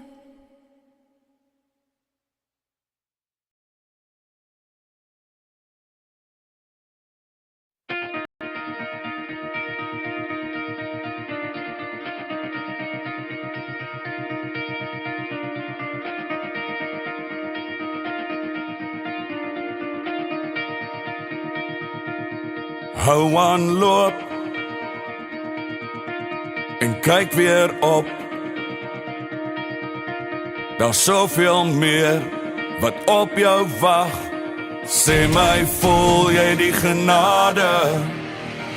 Hou aan loop en kyk weer op. Daar's soveel meer wat op jou wag. Sê my, voel jy die genade?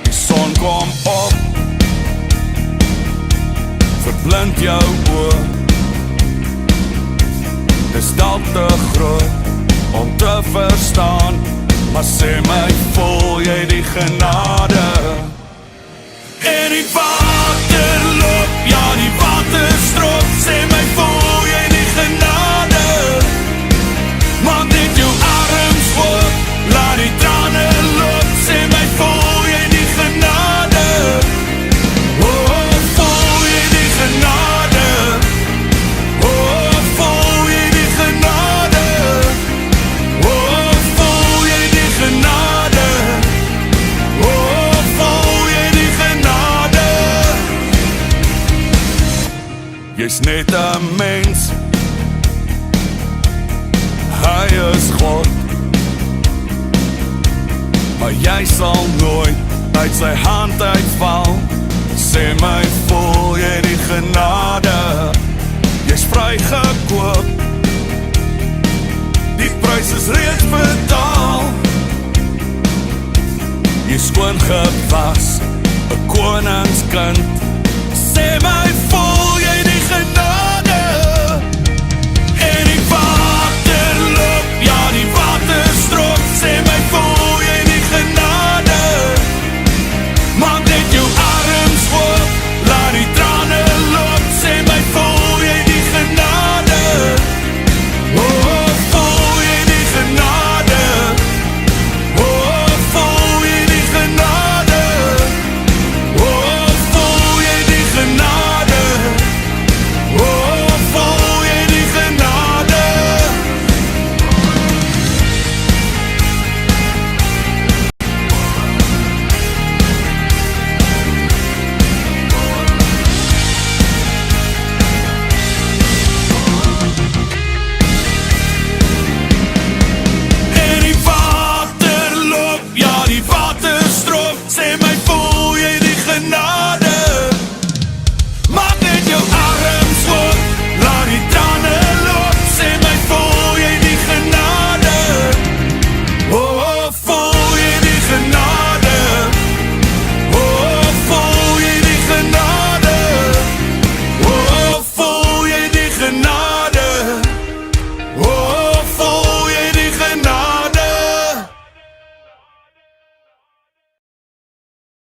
Die son kom op, verblind jou oor. Dis dalk te groot om te verstaan, maar sê my, voel jy die genade? En die water loop, ja die water stroop. Sê my, voel jy die genade? Maak net jou arms oop, laat die trane loop. Sê my, voel jy die genade? Oh, voel jy die genade? Oh, voel jy die genade? Oh, voel jy die genade? Oh, voel jy die genade? Jy's net 'n mens, hy is God, maar jy sal nooit uit sy hand uitval. Sê my, voel jy die genade? Jy's vrygekoop, die prys is reeds betaal. Jy's skoon gewas, 'n koningskind. Sê my, voel